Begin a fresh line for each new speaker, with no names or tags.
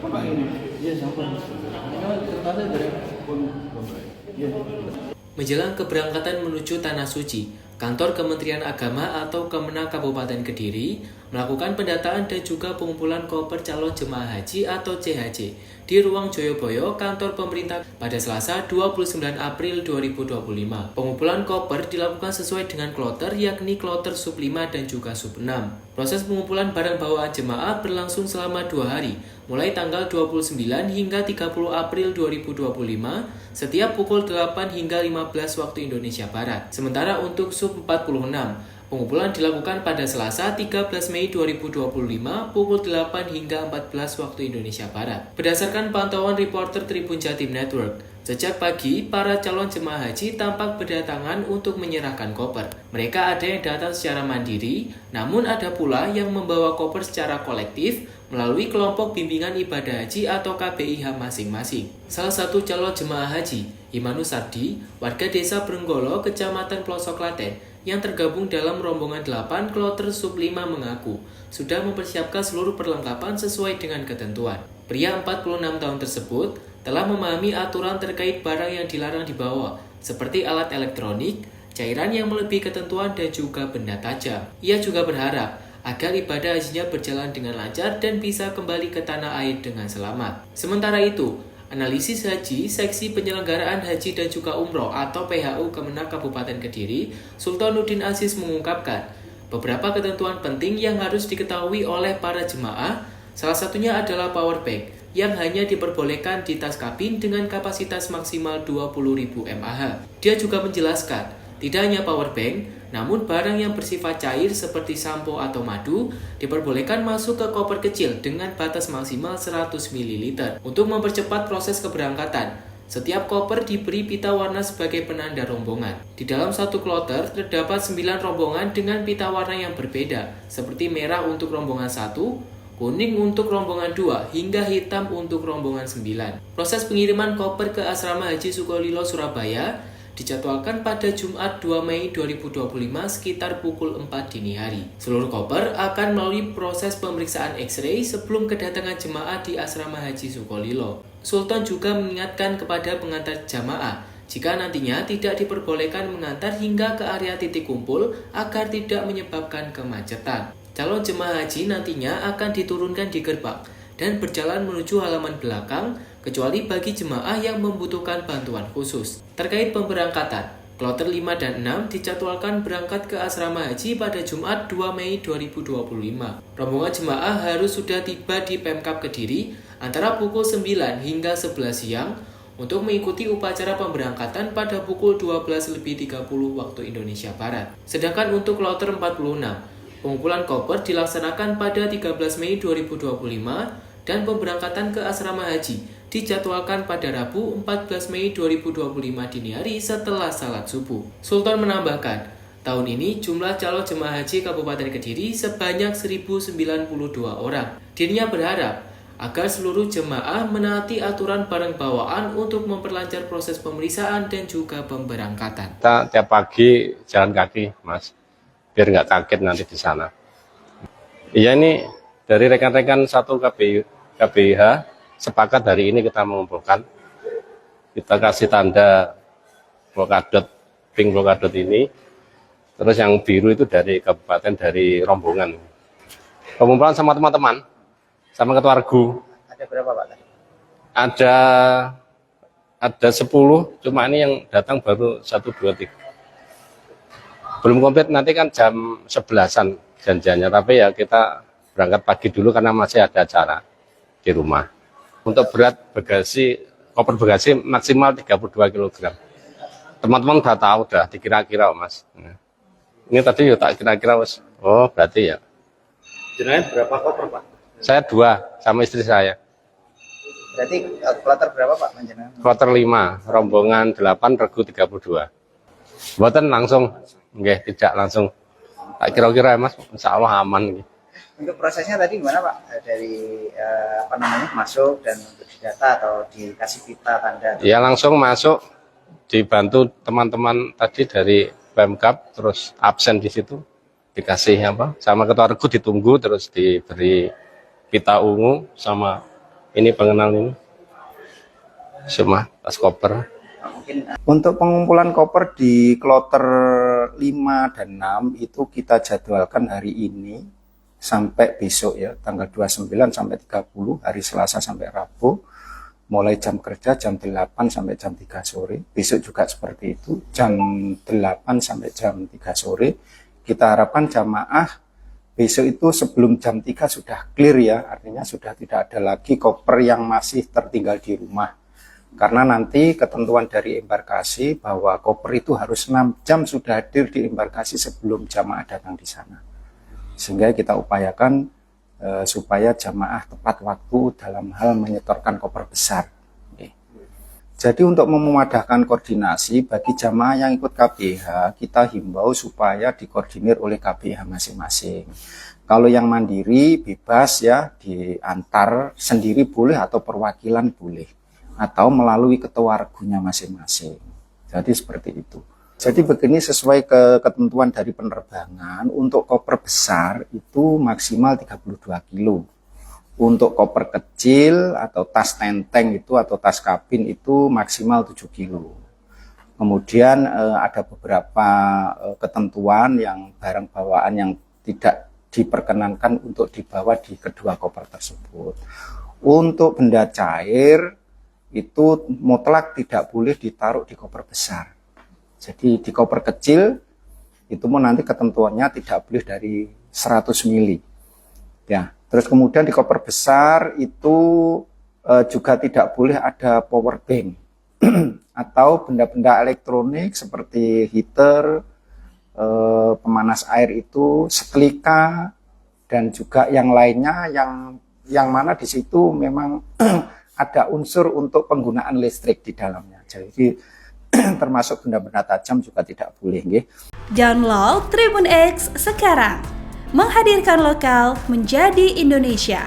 Pak ini, iya sampai.
Menjelang keberangkatan menuju Tanah Suci, Kantor Kementerian Agama atau Kemenak Kabupaten Kediri melakukan pendataan dan juga pengumpulan koper calon jemaah haji atau CHJ di Ruang Joyoboyo, kantor pemerintah pada Selasa 29 April 2025. Pengumpulan koper dilakukan sesuai dengan kloter, yakni kloter sub 5 dan juga sub 6. Proses pengumpulan barang bawaan jemaah berlangsung selama 2 hari, mulai tanggal 29 hingga 30 April 2025, setiap pukul 8 hingga 15 waktu Indonesia Barat. Sementara untuk sub 46, pengumpulan dilakukan pada Selasa 13 Mei 2025 pukul 8 hingga 14 waktu Indonesia Barat. Berdasarkan pantauan reporter Tribun Jatim Network, sejak pagi, para calon jemaah haji tampak berdatangan untuk menyerahkan koper. Mereka ada yang datang secara mandiri, namun ada pula yang membawa koper secara kolektif melalui kelompok bimbingan ibadah haji atau KBIH masing-masing. Salah satu calon jemaah haji, Imanus Sardi, warga desa Brenggolo, Kecamatan Pelosok Klaten, yang tergabung dalam rombongan 8 kloter sub 5 mengaku sudah mempersiapkan seluruh perlengkapan sesuai dengan ketentuan. Pria 46 tahun tersebut telah memahami aturan terkait barang yang dilarang dibawa, seperti alat elektronik, cairan yang melebihi ketentuan, dan juga benda tajam. Ia juga berharap agar ibadah hajinya berjalan dengan lancar dan bisa kembali ke tanah air dengan selamat. Sementara itu, analisis haji Seksi Penyelenggaraan Haji dan juga Umroh atau PHU Kemenak Kabupaten Kediri, Sultanuddin Aziz mengungkapkan beberapa ketentuan penting yang harus diketahui oleh para jemaah. Salah satunya adalah power bank yang hanya diperbolehkan di tas kabin dengan kapasitas maksimal 20.000 mAh. Dia juga menjelaskan, tidak hanya power bank, namun barang yang bersifat cair seperti sampo atau madu diperbolehkan masuk ke koper kecil dengan batas maksimal 100 ml. Untuk mempercepat proses keberangkatan, setiap koper diberi pita warna sebagai penanda rombongan. Di dalam satu kloter terdapat 9 rombongan dengan pita warna yang berbeda, seperti merah untuk rombongan 1, kuning untuk rombongan 2, hingga hitam untuk rombongan 9. Proses pengiriman koper ke Asrama Haji Sukolilo, Surabaya dijadwalkan pada Jumat 2 Mei 2025 sekitar pukul 4 dini hari. Seluruh koper akan melalui proses pemeriksaan X-ray sebelum kedatangan jemaah di Asrama Haji Sukolilo. Sultan juga mengingatkan kepada pengantar jamaah jika nantinya tidak diperbolehkan mengantar hingga ke area titik kumpul agar tidak menyebabkan kemacetan. Calon jemaah haji nantinya akan diturunkan di gerbang dan berjalan menuju halaman belakang, kecuali bagi jemaah yang membutuhkan bantuan khusus. Terkait pemberangkatan, kloter 5 dan 6 dijadwalkan berangkat ke Asrama Haji pada Jumat 2 Mei 2025. Rombongan jemaah harus sudah tiba di Pemkab Kediri antara pukul 9 hingga 11 siang untuk mengikuti upacara pemberangkatan pada pukul 12.30 waktu Indonesia Barat. Sedangkan untuk kloter 46, pengumpulan koper dilaksanakan pada 13 Mei 2025 dan pemberangkatan ke Asrama Haji dijadwalkan pada Rabu 14 Mei 2025 dini hari setelah salat subuh. Sultan menambahkan, tahun ini jumlah calon jemaah haji Kabupaten Kediri sebanyak 1.092 orang. Dirinya berharap agar seluruh jemaah menaati aturan barang bawaan untuk memperlancar proses pemeriksaan dan juga pemberangkatan.
Kita tiap pagi jalan kaki, Mas, biar nggak kaget nanti di sana. Iya, ini dari rekan-rekan satu KBIH sepakat hari ini kita mengumpulkan. Kita kasih tanda blokadot, pink blokadot ini. Terus yang biru itu dari kabupaten, dari rombongan. Pengumpulan sama teman-teman, sama ketua regu.
Ada berapa Pak?
Ada 10, cuma ini yang datang baru 1, 2, 3. Belum komplit, nanti kan jam 11-an janjiannya, tapi ya kita berangkat pagi dulu karena masih ada acara di rumah. Untuk berat bagasi, koper bagasi maksimal 32 kg. Teman-teman udah tahu, udah dikira-kira, Mas. Ini tadi ya tak kira-kira, Mas. Oh, berarti ya.
Jenengan berapa koper Pak?
Saya 2 sama istri saya.
Berarti kloter berapa Pak panjenengan?
Kloter 5, rombongan 8, regu 32. Buatan langsung, nggih, tidak langsung. Tak kira-kira, Mas, insya Allah aman.
Untuk prosesnya tadi gimana Pak? Dari masuk dan untuk didata atau dikasih pita tanda?
Ya langsung masuk, dibantu teman-teman tadi dari Pemkab, terus absen di situ, dikasih apa? Sama ketua regu ditunggu, terus diberi pita ungu sama ini pengenal ini. Semua tas koper.
Untuk pengumpulan koper di kloter 5 dan 6 itu kita jadwalkan hari ini sampai besok ya, tanggal 29 sampai 30, hari Selasa sampai Rabu, mulai jam kerja jam 8 sampai jam 3 sore. Besok juga seperti itu, jam 8 sampai jam 3 sore. Kita harapkan jamaah besok itu sebelum jam 3 sudah clear ya, artinya sudah tidak ada lagi koper yang masih tertinggal di rumah. Karena nanti ketentuan dari embarkasi bahwa koper itu harus 6 jam sudah hadir di embarkasi sebelum jamaah datang di sana. Sehingga kita upayakan supaya jamaah tepat waktu dalam hal menyetorkan koper besar. Oke. Jadi untuk memudahkan koordinasi bagi jamaah yang ikut KBH, kita himbau supaya dikoordinir oleh KBH masing-masing. Kalau yang mandiri bebas ya, diantar sendiri boleh atau perwakilan boleh, atau melalui ketua regunya masing-masing. Jadi seperti itu. Jadi begini, sesuai ketentuan dari penerbangan, untuk koper besar itu maksimal 32 kilo. Untuk koper kecil atau tas tenteng itu atau tas kabin itu maksimal 7 kilo. Kemudian ada beberapa ketentuan yang barang bawaan yang tidak diperkenankan untuk dibawa di kedua koper tersebut. Untuk benda cair itu mutlak tidak boleh ditaruh di koper besar. Jadi di koper kecil itu pun nanti ketentuannya tidak boleh dari 100 mili. Ya, terus kemudian di koper besar itu juga tidak boleh ada power bank atau benda-benda elektronik seperti heater, pemanas air itu, setrika, dan juga yang lainnya yang mana di situ memang ada unsur untuk penggunaan listrik di dalamnya. Jadi termasuk benda-benda tajam juga tidak boleh. Nggih.
Download Tribun X sekarang, menghadirkan lokal menjadi Indonesia.